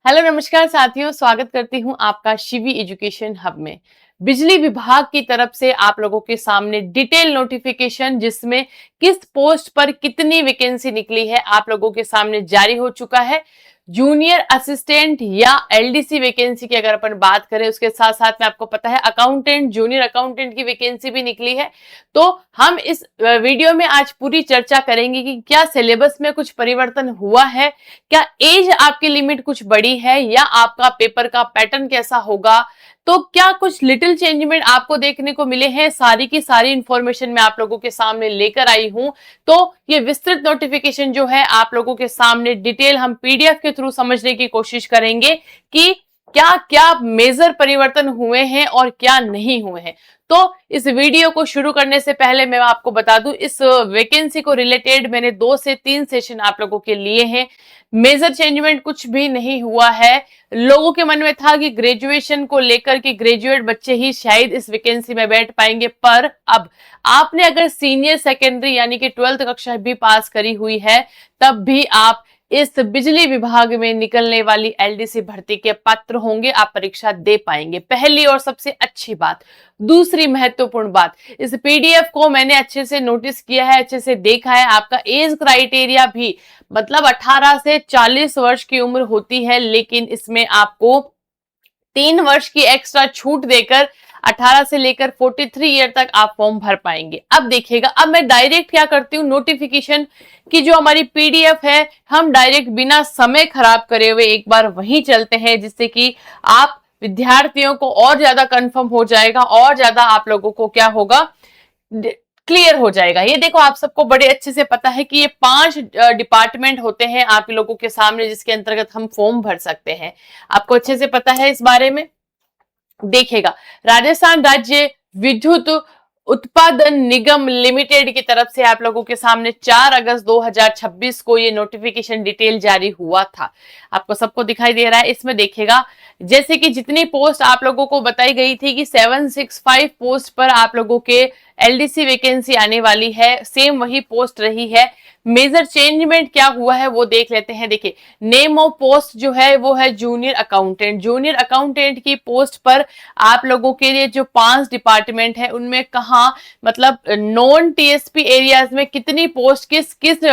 Hello नमस्कार साथियों, स्वागत करती हूं आपका शिवी एजुकेशन हब में। बिजली विभाग की तरफ से आप लोगों के सामने डिटेल नोटिफिकेशन जिसमें किस पोस्ट पर कितनी वैकेंसी निकली है आप लोगों के सामने जारी हो चुका है। जूनियर असिस्टेंट या एलडीसी वैकेंसी की अगर अपन बात करें, उसके साथ साथ में आपको पता है अकाउंटेंट, जूनियर अकाउंटेंट की वैकेंसी भी निकली है। तो हम इस वीडियो में आज पूरी चर्चा करेंगे कि क्या सिलेबस में कुछ परिवर्तन हुआ है, क्या एज आपकी लिमिट कुछ बड़ी है, या आपका पेपर का पैटर्न कैसा होगा, तो क्या कुछ लिटिल चेंजमेंट आपको देखने को मिले हैं। सारी की सारी इंफॉर्मेशन मैं आप लोगों के सामने लेकर आई हूं। तो ये विस्तृत नोटिफिकेशन जो है आप लोगों के सामने डिटेल हम पीडीएफ के थ्रू समझने की कोशिश करेंगे कि क्या क्या मेजर परिवर्तन हुए हैं और क्या नहीं हुए हैं। तो इस वीडियो को शुरू करने से पहले मैं आपको बता दूं, इस वैकेंसी को रिलेटेड मैंने 2 से 3 सेशन आप लोगों के लिए हैं। मेजर चेंजमेंट कुछ भी नहीं हुआ है। लोगों के मन में था कि ग्रेजुएशन को लेकर के ग्रेजुएट बच्चे ही शायद इस वैकेंसी में बैठ पाएंगे, पर अब आपने अगर सीनियर सेकेंडरी यानी कि 12th कक्षा भी पास करी हुई है, तब भी आप इस बिजली विभाग में निकलने वाली एलडीसी भर्ती के पात्र होंगे, आप परीक्षा दे पाएंगे। पहली और सबसे अच्छी बात। दूसरी महत्वपूर्ण बात, इस पीडीएफ को मैंने अच्छे से नोटिस किया है, अच्छे से देखा है। आपका एज क्राइटेरिया भी मतलब 18 से 40 वर्ष की उम्र होती है, लेकिन इसमें आपको 3 वर्ष की एक्स्ट्रा छूट देकर 18 से लेकर 43 ईयर तक आप फॉर्म भर पाएंगे। अब देखिएगा, अब मैं डायरेक्ट क्या करती हूँ, नोटिफिकेशन की जो हमारी पीडीएफ है, हम डायरेक्ट बिना समय खराब करे हुए एक बार वहीं चलते हैं, जिससे कि आप विद्यार्थियों को और ज्यादा कंफर्म हो जाएगा और ज्यादा आप लोगों को क्या होगा, क्लियर हो जाएगा। ये देखो, आप सबको बड़े अच्छे से पता है कि ये 5 डिपार्टमेंट होते हैं आप लोगों के सामने, जिसके अंतर्गत हम फॉर्म भर सकते हैं। आपको अच्छे से पता है इस बारे में। देखिएगा, राजस्थान राज्य विद्युत उत्पादन निगम लिमिटेड की तरफ से आप लोगों के सामने 4 अगस्त 2026 को ये नोटिफिकेशन डिटेल जारी हुआ था। आपको सबको दिखाई दे रहा है। इसमें देखिएगा, जैसे कि जितनी पोस्ट आप लोगों को बताई गई थी कि 765 पोस्ट पर आप लोगों के एलडीसी वैकेंसी आने वाली है, सेम वही पोस्ट रही है। मेजर चेंजमेंट क्या हुआ है वो देख लेते हैं। देखिए, नेम ऑफ पोस्ट जो है वो है जूनियर अकाउंटेंट। जूनियर अकाउंटेंट की पोस्ट पर आप लोगों के लिए जो 5 डिपार्टमेंट है, उनमें कहा मतलब नॉन टीएसपी एरियाज में कितनी पोस्ट किस किस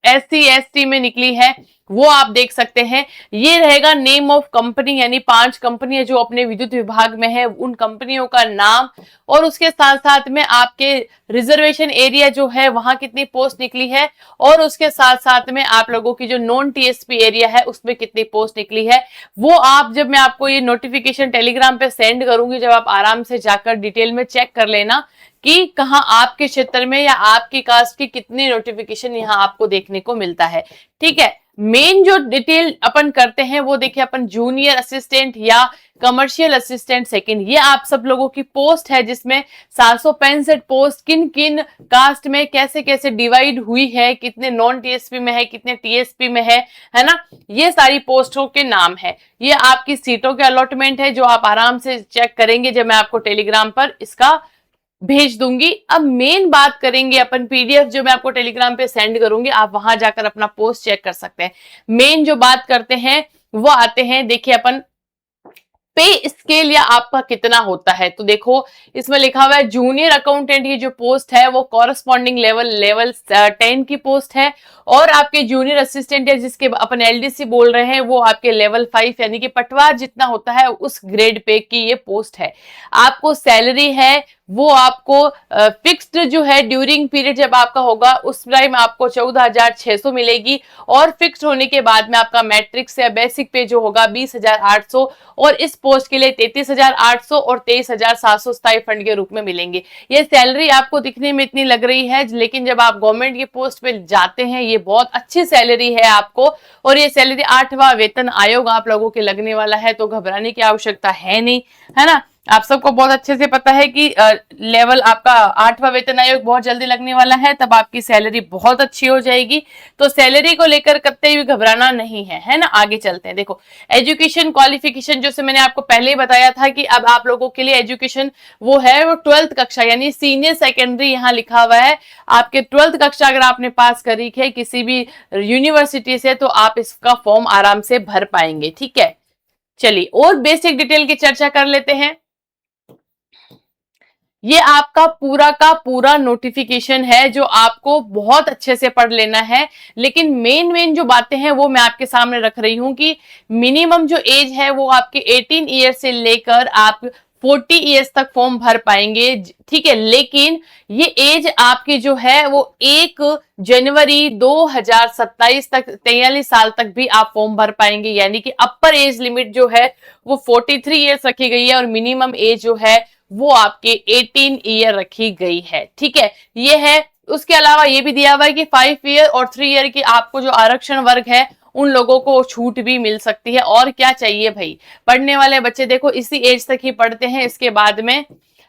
एससी एसटी में निकली है, वो आप देख सकते हैं। ये रहेगा नेम ऑफ कंपनी, यानी 5 कंपनियां जो अपने विद्युत विभाग में है, उन कंपनियों का नाम, और उसके साथ साथ में आपके रिजर्वेशन एरिया जो है वहां कितनी पोस्ट निकली है, और उसके साथ साथ में आप लोगों की जो नॉन टीएसपी एरिया है उसमें कितनी पोस्ट निकली है। वो आप, जब मैं आपको ये नोटिफिकेशन टेलीग्राम पे सेंड करूंगी, जब आप आराम से जाकर डिटेल में चेक कर लेना कि कहाँ आपके क्षेत्र में या आपकी कास्ट की कितनी नोटिफिकेशन यहाँ आपको देखने को मिलता है। ठीक है, मेन जो डिटेल अपन करते हैं वो देखिए, अपन जूनियर असिस्टेंट या कमर्शियल असिस्टेंट सेकंड, ये आप सब लोगों की पोस्ट है, जिसमें 765 पोस्ट किन किन कास्ट में कैसे कैसे डिवाइड हुई है, कितने नॉन टीएसपी में है, कितने टीएसपी में है ना। ये सारी पोस्टों के नाम है। ये आपकी सीटों के अलॉटमेंट है, जो आप आराम से चेक करेंगे जब मैं आपको टेलीग्राम पर इसका भेज दूंगी। अब मेन बात करेंगे अपन, पीडीएफ जो मैं आपको टेलीग्राम पे सेंड करूंगी, आप वहां जाकर अपना पोस्ट चेक कर सकते हैं। मेन जो बात करते हैं वो आते हैं, देखिए अपन पे स्केल या आपका कितना होता है। तो देखो, इसमें लिखा हुआ है जूनियर अकाउंटेंट की जो पोस्ट है वो कॉरस्पॉन्डिंग लेवल 10 की पोस्ट है, और आपके जूनियर असिस्टेंट या जिसके अपन एलडीसी बोल रहे हैं वो आपके लेवल 5 यानी कि पटवार जितना होता है उस ग्रेड पे की ये पोस्ट है। आपको सैलरी है वो आपको फिक्स्ड जो है ड्यूरिंग पीरियड जब आपका होगा उस टाइम आपको 14,600 मिलेगी, और फिक्स्ड होने के बाद में आपका मैट्रिक्स या बेसिक पे जो होगा 20,800, और इस पोस्ट के लिए 33,800 और 23,700 स्टाइपेंड के रूप में मिलेंगे। ये सैलरी आपको दिखने में इतनी लग रही है, लेकिन जब आप गवर्नमेंट की पोस्ट पे जाते हैं ये बहुत अच्छी सैलरी है आपको, और ये सैलरी 8वां वेतन आयोग आप लोगों के लगने वाला है, तो घबराने की आवश्यकता है नहीं, है ना। आप सबको बहुत अच्छे से पता है कि लेवल आपका 8वां वेतन आयोग बहुत जल्दी लगने वाला है, तब आपकी सैलरी बहुत अच्छी हो जाएगी। तो सैलरी को लेकर कतई भी घबराना नहीं है ना। आगे चलते हैं। देखो, एजुकेशन क्वालिफिकेशन जैसे मैंने आपको पहले ही बताया था कि अब आप लोगों के लिए एजुकेशन वो है वो 12th कक्षा यानी सीनियर सेकेंडरी यहाँ लिखा हुआ है। आपके 12th कक्षा अगर आपने पास करी है किसी भी यूनिवर्सिटी से तो आप इसका फॉर्म आराम से भर पाएंगे। ठीक है, चलिए और बेसिक डिटेल की चर्चा कर लेते हैं। ये आपका पूरा का पूरा नोटिफिकेशन है जो आपको बहुत अच्छे से पढ़ लेना है, लेकिन मेन मेन जो बातें हैं वो मैं आपके सामने रख रही हूं कि मिनिमम जो एज है वो आपके 18 ईयर से लेकर आप 40 ईयर्स तक फॉर्म भर पाएंगे। ठीक है, लेकिन ये एज आपकी जो है वो 1 जनवरी 2027 तक 43 साल तक भी आप फॉर्म भर पाएंगे, यानी कि अपर एज लिमिट जो है वो 43 ईयर्स रखी गई है और मिनिमम एज जो है वो आपके 18 ईयर रखी गई है। ठीक है, ये है। उसके अलावा ये भी दिया हुआ है कि 5 ईयर और 3 ईयर की आपको जो आरक्षण वर्ग है उन लोगों को छूट भी मिल सकती है। और क्या चाहिए भाई, पढ़ने वाले बच्चे देखो इसी एज तक ही पढ़ते हैं, इसके बाद में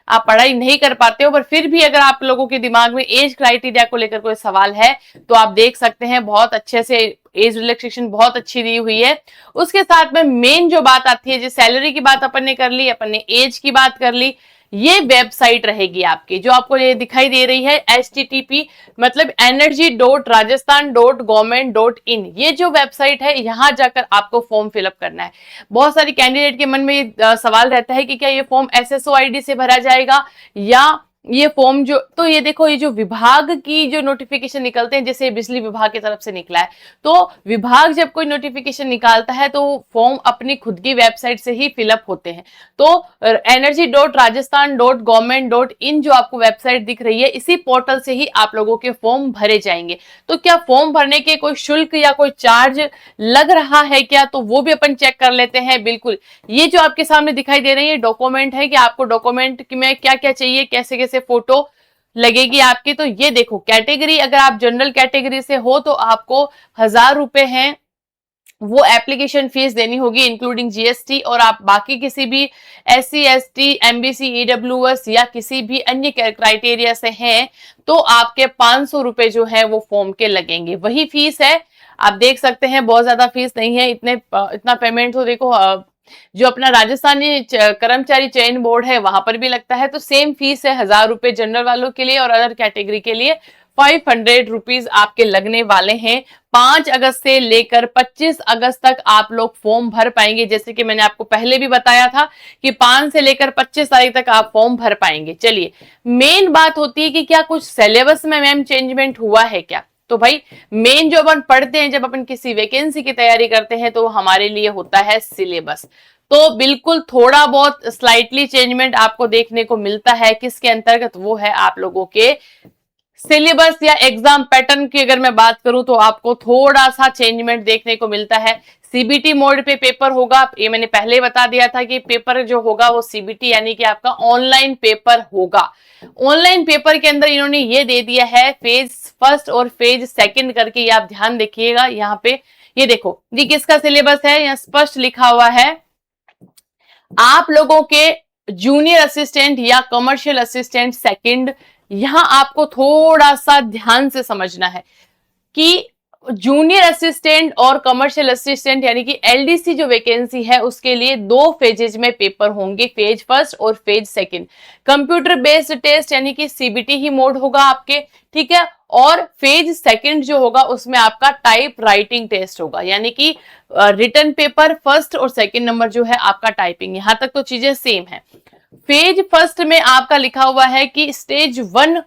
आप पढ़ाई नहीं कर पाते हो। पर फिर भी अगर आप लोगों के दिमाग में एज क्राइटेरिया को लेकर कोई सवाल है तो आप देख सकते हैं, बहुत अच्छे से एज रिलैक्सेशन बहुत अच्छी दी हुई है। उसके साथ में मेन जो बात आती है, जो सैलरी की बात अपन ने कर ली, अपन ने एज की बात कर ली, ये वेबसाइट रहेगी आपकी जो आपको ये दिखाई दे रही है HTTP मतलब energy.rajasthan.government.in। ये जो वेबसाइट है यहाँ जाकर आपको फॉर्म फिलअप करना है। बहुत सारी कैंडिडेट के मन में ये सवाल रहता है कि क्या ये फॉर्म SSO ID से भरा जाएगा या ये फॉर्म जो, तो ये देखो ये जो विभाग की जो नोटिफिकेशन निकलते हैं, जैसे बिजली विभाग की तरफ से निकला है, तो विभाग जब कोई नोटिफिकेशन निकालता है तो फॉर्म अपनी खुद की वेबसाइट से ही फिलअप होते हैं। तो energy.rajasthan.government.in जो आपको वेबसाइट दिख रही है, इसी पोर्टल से ही आप लोगों के फॉर्म भरे जाएंगे। तो क्या फॉर्म भरने के कोई शुल्क या कोई चार्ज लग रहा है क्या, तो वो भी अपन चेक कर लेते हैं। बिल्कुल, ये जो आपके सामने दिखाई दे रही है डॉक्यूमेंट है कि आपको डॉक्यूमेंट में क्या क्या चाहिए, कैसे कैसे फोटो लगेगी आपकी। तो ये देखो, कैटेगरी अगर आप जनरल कैटेगरी से हो तो आपको 1000 रुपए हैं वो एप्लीकेशन फीस देनी होगी इंक्लूडिंग GST। और आप बाकी किसी भी SC ST MBC EWS या किसी भी अन्य क्राइटेरिया से हैं तो आपके 500 रुपए जो है वो फॉर्म के लगेंगे, वही फीस है। आप देख सकते हैं बहुत ज्यादा फीस नहीं है। इतना पेमेंट तो देखो जो अपना राजस्थानी कर्मचारी चयन बोर्ड है वहां पर भी लगता है, तो सेम फीस है 1000 रुपए जनरल वालों के लिए और अदर कैटेगरी के लिए 500 रुपीज आपके लगने वाले हैं। 5 अगस्त से लेकर 25 अगस्त तक आप लोग फॉर्म भर पाएंगे, जैसे कि मैंने आपको पहले भी बताया था कि 5 से लेकर 25 तारीख तक आप फॉर्म भर पाएंगे। चलिए, मेन बात होती है कि क्या कुछ सिलेबस में मैम चेंजमेंट हुआ है क्या। तो भाई मेन जो अपन पढ़ते हैं जब अपन किसी वैकेंसी की तैयारी करते हैं तो हमारे लिए होता है सिलेबस। तो बिल्कुल थोड़ा बहुत स्लाइटली चेंजमेंट आपको देखने को मिलता है, किसके अंतर्गत, वो है आप लोगों के सिलेबस या एग्जाम पैटर्न की अगर मैं बात करूं तो आपको थोड़ा सा चेंजमेंट देखने को मिलता है। CBT मोड पे पेपर होगा, ये मैंने पहले बता दिया था कि पेपर जो होगा वो CBT यानी कि आपका ऑनलाइन पेपर होगा। ऑनलाइन पेपर के अंदर इन्होंने ये दे दिया है फेज फर्स्ट और फेज सेकंड करके, ये आप ध्यान देखिएगा। यहाँ पे ये देखो ये किसका सिलेबस है, यहाँ स्पष्ट लिखा हुआ है आप लोगों के जूनियर असिस्टेंट या कमर्शियल असिस्टेंट सेकंड। यहां आपको थोड़ा सा ध्यान से समझना है कि जूनियर असिस्टेंट और कमर्शियल असिस्टेंट यानी कि LDC जो वैकेंसी है उसके लिए 2 फेजेज में पेपर होंगे, फेज फर्स्ट और phase second. Computer based test यानी कि CBT ही मोड होगा आपके, ठीक है। और फेज सेकंड जो होगा उसमें आपका टाइप राइटिंग टेस्ट होगा, यानी कि रिटन पेपर फर्स्ट और सेकंड नंबर जो है आपका टाइपिंग। यहां तक तो चीजें सेम है। फेज फर्स्ट में आपका लिखा हुआ है कि स्टेज 1,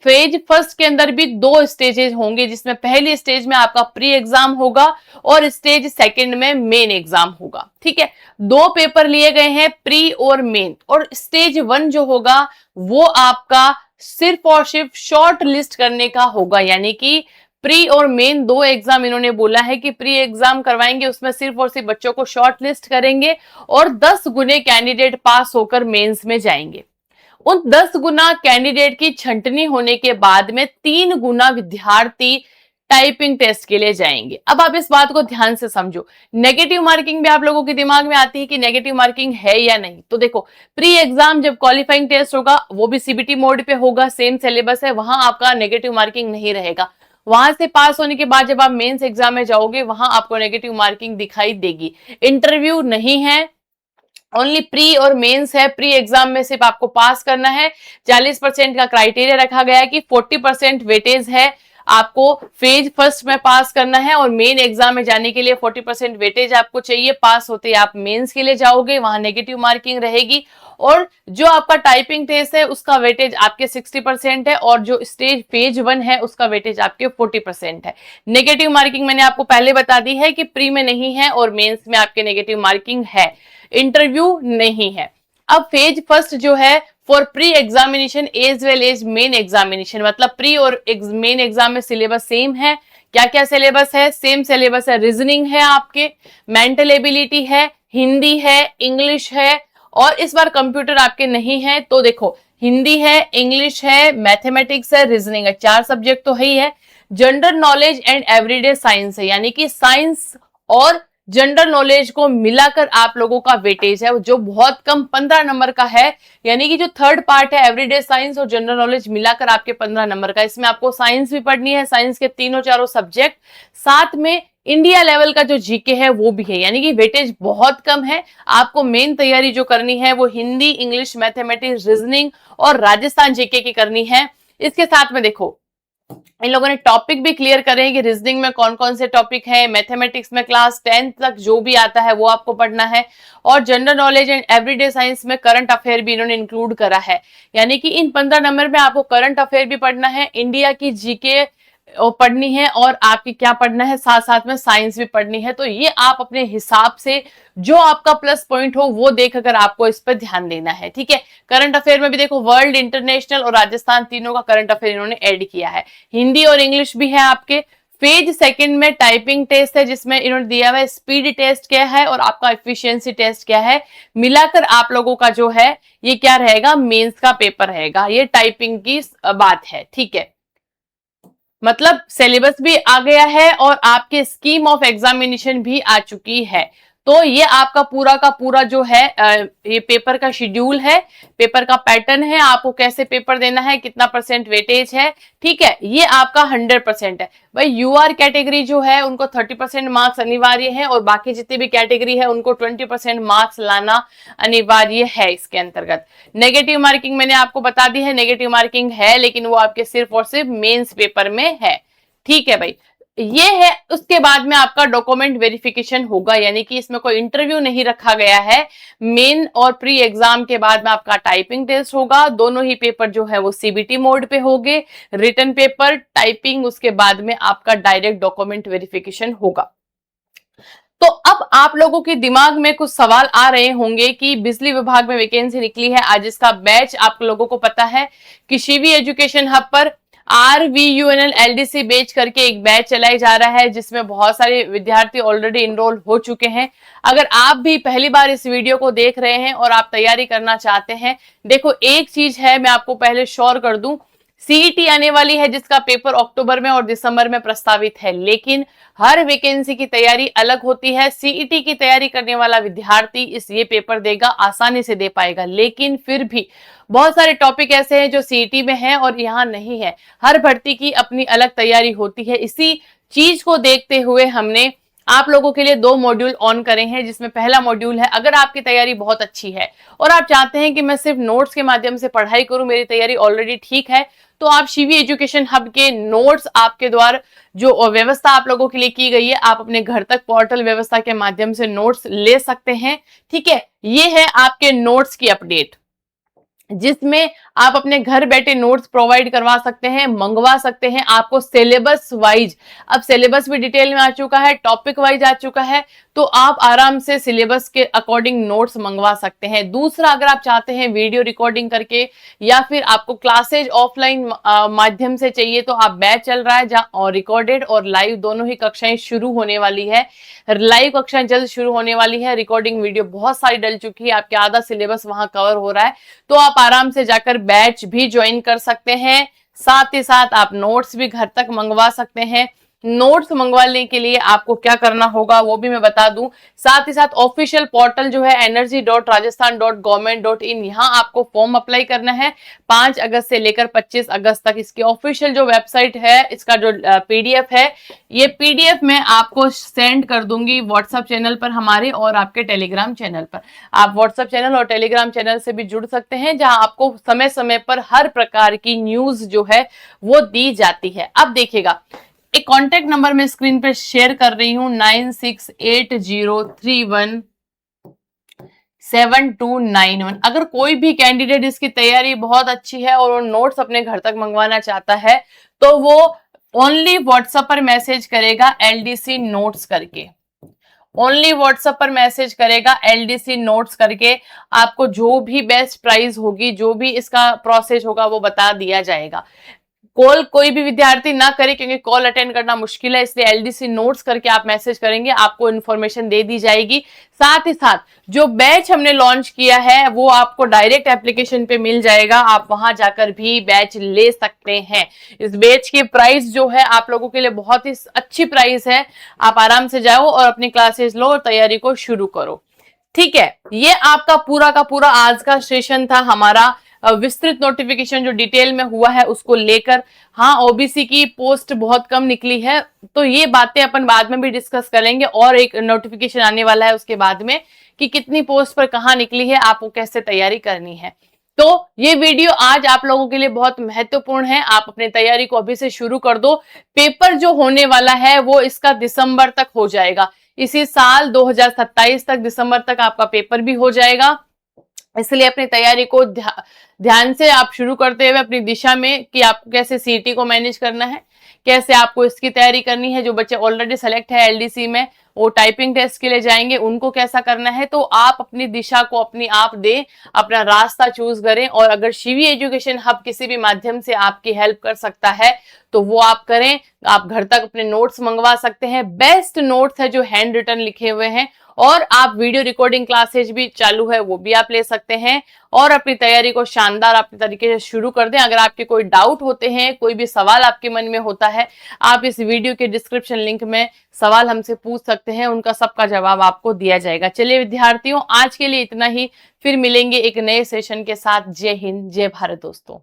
फेज फर्स्ट के अंदर भी 2 स्टेजेस होंगे, जिसमें पहली स्टेज में आपका प्री एग्जाम होगा और स्टेज सेकंड में मेन एग्जाम होगा, ठीक है। 2 पेपर लिए गए हैं, प्री और मेन। और स्टेज 1 जो होगा वो आपका सिर्फ और सिर्फ शॉर्ट लिस्ट करने का होगा, यानी कि प्री और मेन 2 एग्जाम इन्होंने बोला है कि प्री एग्जाम करवाएंगे, उसमें सिर्फ और सिर्फ बच्चों को शॉर्ट लिस्ट करेंगे और 10 गुने कैंडिडेट पास होकर मेंस में जाएंगे। उन 10 गुना कैंडिडेट की छंटनी होने के बाद में 3 गुना विद्यार्थी टाइपिंग टेस्ट के लिए जाएंगे। अब आप इस बात को ध्यान से समझो, नेगेटिव मार्किंग भी आप लोगों के दिमाग में आती है कि नेगेटिव मार्किंग है या नहीं। तो देखो, प्री एग्जाम जब क्वालिफाइंग टेस्ट होगा वो भी सीबीटी मोड पे होगा, सेम सिलेबस है, वहां आपका नेगेटिव मार्किंग नहीं रहेगा। वहां से पास होने के बाद जब आप मेंस एग्जाम में जाओगे वहां आपको नेगेटिव मार्किंग दिखाई देगी। इंटरव्यू नहीं है, ओनली प्री और मेंस है। प्री एग्जाम में सिर्फ आपको पास करना है। 40% का क्राइटेरिया रखा गया है कि 40% वेटेज है, आपको फेज फर्स्ट में पास करना है और मेन एग्जाम में जाने के लिए 40% वेटेज आपको चाहिए। पास होते ही आप मेंस के लिए जाओगे, वहां नेगेटिव मार्किंग रहेगी। और जो आपका टाइपिंग टेस्ट है उसका वेटेज आपके 60% है और जो स्टेज फेज 1 है उसका वेटेज आपके 40% है। नेगेटिव मार्किंग मैंने आपको पहले बता दी है कि प्री में नहीं है और मेंस में आपके नेगेटिव मार्किंग है, इंटरव्यू नहीं है। अब फेज फर्स्ट जो है for pre examination as well as main examination, मतलब प्री और मेन एग्जाम में सिलेबस सेम है। क्या क्या सिलेबस है? सेम सिलेबस है। रीजनिंग है, आपके मेंटल एबिलिटी है, हिंदी है, इंग्लिश है और इस बार कंप्यूटर आपके नहीं है। तो देखो, हिंदी है, इंग्लिश है, मैथमेटिक्स है, रीजनिंग है, 4 सब्जेक्ट तो ही है। General knowledge and everyday science है, यानी कि साइंस और जनरल नॉलेज को मिलाकर आप लोगों का वेटेज है जो बहुत कम 15 नंबर का है। यानी कि जो थर्ड पार्ट है एवरीडे साइंस और जनरल नॉलेज मिलाकर आपके 15 नंबर का। इसमें आपको साइंस भी पढ़नी है, साइंस के तीनों चारों सब्जेक्ट, साथ में इंडिया लेवल का जो जीके है वो भी है, यानी कि वेटेज बहुत कम है। आपको मेन तैयारी जो करनी है वो हिंदी, इंग्लिश, मैथमेटिक्स, रीजनिंग और राजस्थान जीके की करनी है। इसके साथ में देखो, इन लोगों ने टॉपिक भी क्लियर करे हैं कि रीजनिंग में कौन कौन से टॉपिक है, मैथमेटिक्स में क्लास 10 तक जो भी आता है वो आपको पढ़ना है और general knowledge and everyday science में करंट अफेयर भी इन्होंने इंक्लूड करा है। यानी कि इन 15 नंबर में आपको करंट अफेयर भी पढ़ना है, इंडिया की जीके पढ़नी है और आपकी क्या पढ़ना है, साथ साथ में साइंस भी पढ़नी है। तो ये आप अपने हिसाब से जो आपका प्लस पॉइंट हो वो देखकर आपको इस पर ध्यान देना है, ठीक है। करंट अफेयर में भी देखो, वर्ल्ड, इंटरनेशनल और राजस्थान तीनों का करंट अफेयर इन्होंने ऐड किया है। हिंदी और इंग्लिश भी है आपके। फेज सेकंड में टाइपिंग टेस्ट है जिसमें इन्होंने दिया हुआ है स्पीड टेस्ट क्या है और आपका एफिशिएंसी टेस्ट क्या है, मिलाकर आप लोगों का जो है ये क्या रहेगा, मेंस का पेपर रहेगा। ये टाइपिंग की बात है, ठीक है। मतलब सिलेबस भी आ गया है और आपके स्कीम ऑफ एग्जामिनेशन भी आ चुकी है। तो ये आपका पूरा का पूरा जो है ये पेपर का शेड्यूल है, पेपर का पैटर्न है, आपको कैसे पेपर देना है, कितना % वेटेज है, ठीक है। ये आपका 100% है भाई। यूआर कैटेगरी जो है उनको 30% मार्क्स अनिवार्य है और बाकी जितनी भी कैटेगरी है उनको 20% मार्क्स लाना अनिवार्य है। इसके अंतर्गत नेगेटिव मार्किंग मैंने आपको बता दी है, नेगेटिव मार्किंग है लेकिन वो आपके सिर्फ और सिर्फ मेंस पेपर में है, ठीक है भाई। ये है, उसके बाद में आपका डॉक्यूमेंट वेरिफिकेशन होगा, यानी कि इसमें कोई इंटरव्यू नहीं रखा गया है। मेन और प्री एग्जाम के बाद में आपका टाइपिंग टेस्ट होगा। दोनों ही पेपर जो है वो सीबीटी मोड पे होंगे, रिटन पेपर, टाइपिंग, उसके बाद में आपका डायरेक्ट डॉक्यूमेंट वेरिफिकेशन होगा। तो अब आप लोगों के दिमाग में कुछ सवाल आ रहे होंगे कि बिजली विभाग में वैकेंसी निकली है, आज इसका बैच आप लोगों को पता है कि शिवी एजुकेशन हब पर RVUNL LDC बैच करके एक बैच चलाया जा रहा है जिसमें बहुत सारे विद्यार्थी ऑलरेडी इनरोल हो चुके हैं। अगर आप भी पहली बार इस वीडियो को देख रहे हैं और आप तैयारी करना चाहते हैं, देखो एक चीज है मैं आपको पहले श्योर कर दूं, सीईटी आने वाली है जिसका पेपर अक्टूबर में और दिसंबर में प्रस्तावित है, लेकिन हर वैकेंसी की तैयारी अलग होती है। सीईटी की तैयारी करने वाला विद्यार्थी ये पेपर देगा, आसानी से दे पाएगा, लेकिन फिर भी बहुत सारे टॉपिक ऐसे हैं जो सीईटी में है और यहाँ नहीं है। हर भर्ती की अपनी अलग तैयारी होती है। इसी चीज को देखते हुए हमने आप लोगों के लिए 2 मॉड्यूल ऑन करे हैं, जिसमें पहला मॉड्यूल है, अगर आपकी तैयारी बहुत अच्छी है और आप चाहते हैं कि मैं सिर्फ नोट्स के माध्यम से पढ़ाई करूं, मेरी तैयारी ऑलरेडी ठीक है, तो आप शिवी एजुकेशन हब के नोट्स आपके द्वारा जो व्यवस्था आप लोगों के लिए की गई है, आप अपने घर तक पोर्टल व्यवस्था के माध्यम से नोट्स ले सकते हैं, ठीक है। ये है आपके नोट्स की अपडेट जिसमें आप अपने घर बैठे नोट्स प्रोवाइड करवा सकते हैं, मंगवा सकते हैं। आपको सिलेबस वाइज, अब सिलेबस भी डिटेल में आ चुका है, टॉपिक वाइज आ चुका है, तो आप आराम से सिलेबस के अकॉर्डिंग नोट्स मंगवा सकते हैं। दूसरा, अगर आप चाहते हैं वीडियो रिकॉर्डिंग करके या फिर आपको क्लासेज ऑफलाइन माध्यम से चाहिए, तो आप बैच चल रहा है जहां रिकॉर्डेड और लाइव दोनों ही कक्षाएं शुरू होने वाली है। लाइव कक्षाएं जल्द शुरू होने वाली है, रिकॉर्डिंग वीडियो बहुत सारी डल चुकी है, आपके आधा सिलेबस वहां कवर हो रहा है, तो आप आराम से जाकर बैच भी ज्वाइन कर सकते हैं। साथ ही साथ आप नोट्स भी घर तक मंगवा सकते हैं। नोट्स मंगवाने के लिए आपको क्या करना होगा वो भी मैं बता दूं। साथ ही साथ ऑफिशियल पोर्टल जो है energy.rajasthan.government.in, यहाँ आपको फॉर्म अप्लाई करना है। 5 अगस्त से लेकर 25 अगस्त तक इसकी ऑफिशियल जो वेबसाइट है, इसका जो पीडीएफ है, ये पीडीएफ मैं आपको सेंड कर दूंगी व्हाट्सएप चैनल पर हमारे और आपके टेलीग्राम चैनल पर। आप व्हाट्सएप चैनल और टेलीग्राम चैनल से भी जुड़ सकते हैं, जहां आपको समय समय पर हर प्रकार की न्यूज जो है वो दी जाती है। अब देखिएगा, एक कॉन्टेक्ट नंबर मैं स्क्रीन पे शेयर कर रही हूं, 9680317291। अगर कोई भी कैंडिडेट इसकी तैयारी बहुत अच्छी है और वो नोट्स अपने घर तक मंगवाना चाहता है, तो वो ओनली व्हाट्सएप पर मैसेज करेगा एलडीसी नोट्स करके। ओनली व्हाट्सएप पर मैसेज करेगा एलडीसी नोट्स करके। आपको जो भी बेस्ट प्राइस होगी, जो भी इसका प्रोसेस होगा, वो बता दिया जाएगा। कॉल कोई भी विद्यार्थी ना करे, क्योंकि कॉल अटेंड करना मुश्किल है, इसलिए एलडीसी नोट्स करके आप मैसेज करेंगे, आपको इन्फॉर्मेशन दे दी जाएगी। साथ ही साथ जो बैच हमने लॉन्च किया है वो आपको डायरेक्ट एप्लीकेशन पे मिल जाएगा, आप वहां जाकर भी बैच ले सकते हैं। इस बैच की प्राइस जो है आप लोगों के लिए बहुत ही अच्छी प्राइस है। आप आराम से जाओ और अपनी क्लासेस लो और तैयारी को शुरू करो। ठीक है, ये आपका पूरा का पूरा आज का सेशन था हमारा विस्तृत नोटिफिकेशन जो डिटेल में हुआ है उसको लेकर। हाँ, ओबीसी की पोस्ट बहुत कम निकली है, तो ये बातें अपन बाद में भी डिस्कस करेंगे, और एक नोटिफिकेशन आने वाला है उसके बाद में कि कितनी पोस्ट पर कहाँ निकली है, आपको कैसे तैयारी करनी है। तो ये वीडियो आज आप लोगों के लिए बहुत महत्वपूर्ण है, आप अपनी तैयारी को अभी से शुरू कर दो। पेपर जो होने वाला है वो इसका दिसंबर तक हो जाएगा, इसी साल 2027 तक दिसंबर तक आपका पेपर भी हो जाएगा। इसलिए अपनी तैयारी को ध्यान से आप शुरू करते हुए अपनी दिशा में कि आपको कैसे सीटी को मैनेज करना है, कैसे आपको इसकी तैयारी करनी है। जो बच्चे ऑलरेडी सेलेक्ट है एलडीसी में, वो टाइपिंग टेस्ट के लिए जाएंगे, उनको कैसा करना है। तो आप अपनी दिशा को अपनी आप दें, अपना रास्ता चूज करें, और अगर शिवी एजुकेशन हब किसी भी माध्यम से आपकी हेल्प कर सकता है तो वो आप करें। आप घर तक अपने नोट्स मंगवा सकते हैं, बेस्ट नोट्स है जो हैंड रिटन लिखे हुए हैं, और आप वीडियो रिकॉर्डिंग क्लासेज भी चालू है, वो भी आप ले सकते हैं, और अपनी तैयारी को शानदार अपने तरीके से शुरू कर दें। अगर आपके कोई डाउट होते हैं, कोई भी सवाल आपके मन में होता है, आप इस वीडियो के डिस्क्रिप्शन लिंक में सवाल हमसे पूछ सकते हैं, उनका सबका जवाब आपको दिया जाएगा। चलिए विद्यार्थियों, आज के लिए इतना ही, फिर मिलेंगे एक नए सेशन के साथ। जय हिंद, जय भारत दोस्तों।